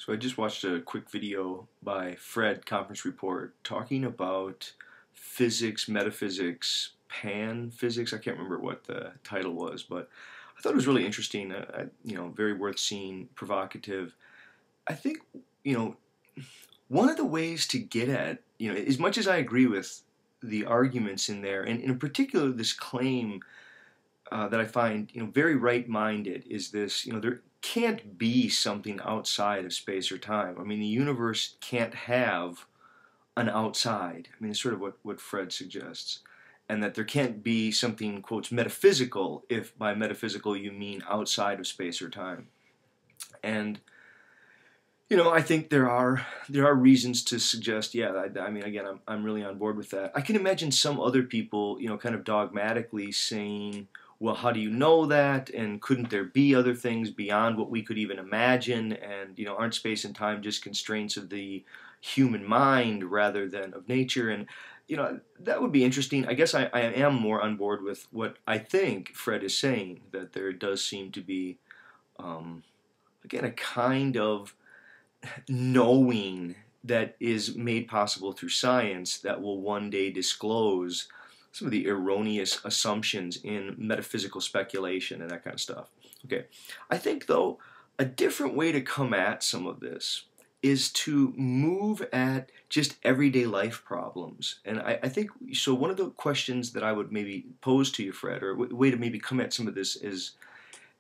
So I just watched a quick video by Fred Conference Report talking about physics, metaphysics, pan-physics. I can't remember what the title was, but I thought it was really interesting. Very worth seeing, provocative. I think, one of the ways to get at, as much as I agree with the arguments in there, and in particular this claim that I find, very right-minded, is this, there can't be something outside of space or time. I mean, the universe can't have an outside. I mean, it's sort of what Fred suggests. And that there can't be something, quotes, metaphysical, if by metaphysical you mean outside of space or time. And, I think there are reasons to suggest, yeah, I mean, again, I'm really on board with that. I can imagine some other people, kind of dogmatically saying, well, how do you know that? And couldn't there be other things beyond what we could even imagine? And, aren't space and time just constraints of the human mind rather than of nature? And, that would be interesting. I guess I am more on board with what I think Fred is saying, that there does seem to be, again, a kind of knowing that is made possible through science that will one day disclose some of the erroneous assumptions in metaphysical speculation and that kind of stuff. Okay, I think, though, a different way to come at some of this is to move at just everyday life problems. And I think, so one of the questions that I would maybe pose to you, Fred, or a way to maybe come at some of this is,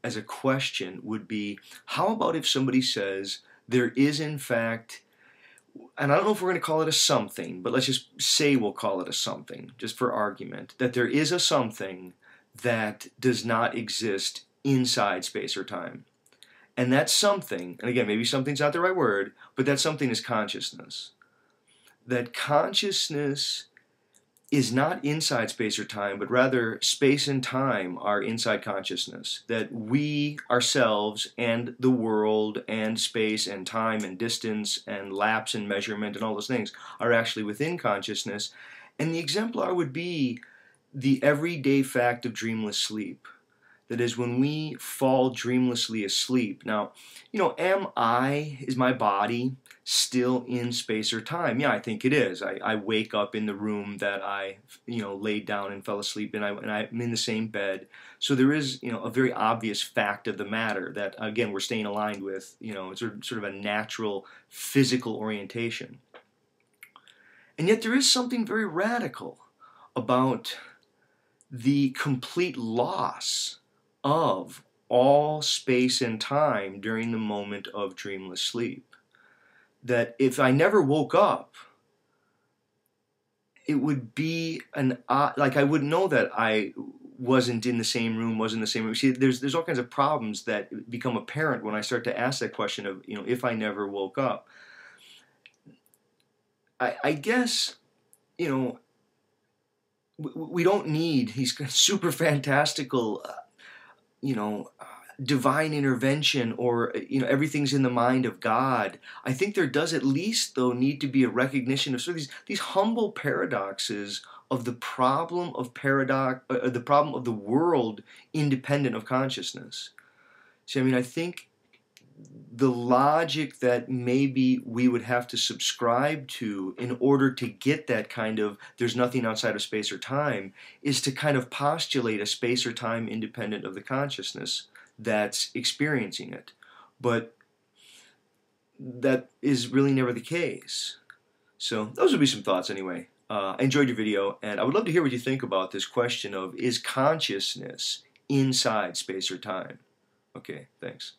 as a question, would be, how about if somebody says there is, in fact, and I don't know if we're going to call it a something, but let's just say we'll call it a something, just for argument, that there is a something that does not exist inside space or time. And that something, and again, maybe something's not the right word, but that something is consciousness. That consciousness is not inside space or time, but rather space and time are inside consciousness. That we ourselves and the world and space and time and distance and lapse and measurement and all those things are actually within consciousness. And the exemplar would be the everyday fact of dreamless sleep. That is, when we fall dreamlessly asleep. Now, is my body still in space or time? Yeah, I think it is. I wake up in the room that I, laid down and fell asleep in, and I'm in the same bed. So there is, a very obvious fact of the matter that, again, we're staying aligned with, it's sort of a natural physical orientation. And yet there is something very radical about the complete loss of all space and time during the moment of dreamless sleep. That if I never woke up, it would be like I wouldn't know that I wasn't in the same room, wasn't in the same room. See, there's all kinds of problems that become apparent when I start to ask that question of, if I never woke up. I guess, we don't need these super fantastical divine intervention or, everything's in the mind of God. I think there does at least, though, need to be a recognition of sort of these humble paradoxes of the problem of the problem of the world independent of consciousness. See, I think the logic that maybe we would have to subscribe to in order to get that kind of there's nothing outside of space or time is to kind of postulate a space or time independent of the consciousness that's experiencing it. But that is really never the case. So those would be some thoughts anyway. I enjoyed your video, and I would love to hear what you think about this question of, is consciousness inside space or time? Okay, thanks.